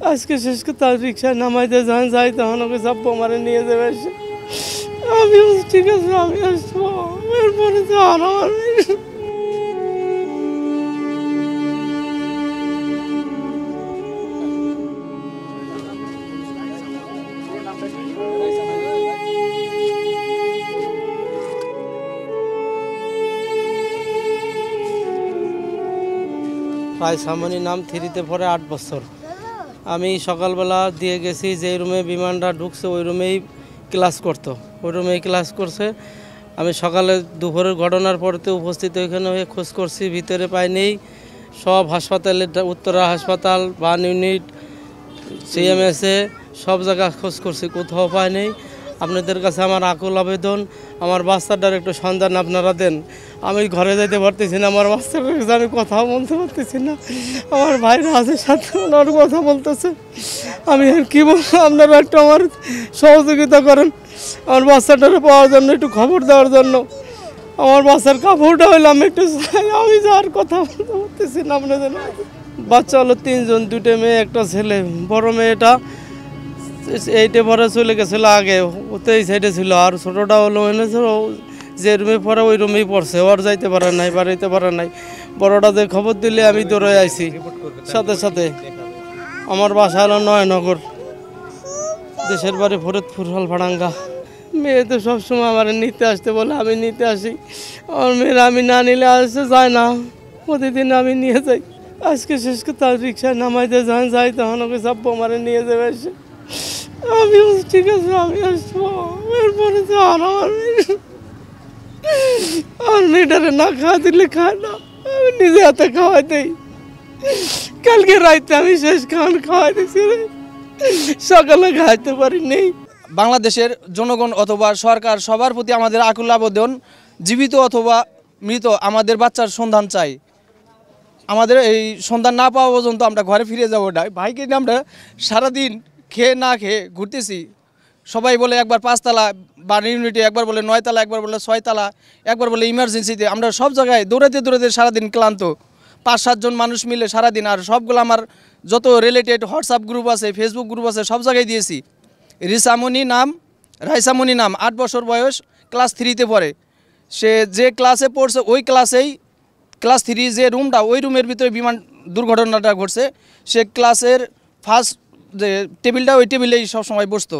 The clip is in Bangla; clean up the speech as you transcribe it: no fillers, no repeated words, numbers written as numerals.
আজকে শেষ করে তার রিক্সায় নামাইতে যখন যাই তখন ওকে চাপ্পু মারে নিয়ে যাবে এসে। আমি ঠিক আছে আমি আসবো, এরপরে তো আর আমার রায়সামনি নাম থ্রিতে পরে 8 বছর। আমি সকালবেলা দিয়ে গেছি যে রুমে বিমানটা ঢুকছে ওই রুমেই ক্লাস করতো, ওই রুমেই ক্লাস করছে। আমি সকালে দুপুরের ঘটনার পরতে উপস্থিত ওইখানে হয়ে খোঁজ করছি, ভিতরে পাইনি। সব হাসপাতালে, উত্তরা হাসপাতাল, বান ইউনিট, সিএমএসে সব জায়গায় খোঁজ করছি, কোথাও পাইনি। আপনাদের কাছে আমার আকুল আবেদন, আমার বাচ্চাটার একটু সন্ধান আপনারা দেন। আমি ঘরে যেতে পারতেছি না, আমার বাচ্চাটার কাছে আমি কথাও বলতে পারতেছি না। আমার ভাইরা আছে সাথে, ওনার কথা বলতেছে। আমি আর কী বলবো, আপনারা একটু আমার সহযোগিতা করেন আমার বাচ্চাটার পাওয়ার জন্য, একটু খবর দেওয়ার জন্য। আমার বাচ্চার কাপড়টা হইলাম একটু, আমি যার কথা বলতে পারতেছি না আপনাদের। বাচ্চা হলো 3 জন, 2টে মেয়ে, একটা ছেলে। বড় মেয়েটা 8-এ পরে চলে গেছিলো আগে, ওতে এই সাইডে ছিল। আর ছোটোটা হলো এনেছিল যে রুমে পড়ে ওই রুমেই পড়ছে, ওর যাইতে পারে নাই, বাড়িতে পারে নাই। বড়টা যে খবর দিলে আমি দৌড়ে আইছি সাথে সাথে। আমার বাসা হলো নয়নগর, দেশের বাড়ি ফরিদপুর হলফাডাঙ্গা। মেয়ে তো সবসময় আমার নিতে আসতে বলে, আমি নিতে আসি। আমার মেয়েরা আমি না নিলে আসতে যায় না, প্রতিদিন আমি নিয়ে যাই। আজকে শেষ করে তার রিক্সায় নামাইতে যখন যাই তখন ওকে চাপ্পু মারে নিয়ে যাবে এসে। আমি ঠিক আছে আমি আসবো, এরপরে তো আর আমার মেয়েটারে না খাওয়া দিলে খায় না, আমি নিজে হাতে খাওয়াই দেই। কালকে রাইতে আমি শেষ খাওয়াই দিচ্ছি, সকালে খাইতে পারি নেই। বাংলাদেশের জনগণ অথবা সরকার সবার প্রতি আমাদের আকুল আবেদন, জীবিত অথবা মৃত আমাদের বাচ্চার সন্ধান চাই। আমাদের এই সন্ধান না পাওয়া পর্যন্ত আমরা ঘরে ফিরে যাবো না। ভাইকে নিয়ে আমরা সারাদিন খেয়ে না খেয়ে ঘুরতেছি। সবাই বলে একবার 5 তালা বান ইউনিটে, একবার বলে 9 তালা, একবার বলে 6 তালা, একবার বলে ইমার্জেন্সিতে। আমরা সব জায়গায় দৌড়াতে দৌড়াতে সারাদিন ক্লান্ত, 5-7 জন মানুষ মিলে সারাদিন। আর সবগুলো আমার যত রিলেটেড হোয়াটসঅ্যাপ গ্রুপ আছে, ফেসবুক গ্রুপ আছে, সব জায়গায় দিয়েছি। রায়সামনি নাম 8 বছর বয়স, ক্লাস 3তে পড়ে। সে যে ক্লাসে পড়ছে ওই ক্লাসেই, ক্লাস 3 যে রুমটা, ওই রুমের ভিতরে বিমান দুর্ঘটনাটা ঘটছে। সে ক্লাসের ফার্স্ট যে টেবিলটা, ওই টেবিলেই সবসময় বসতো।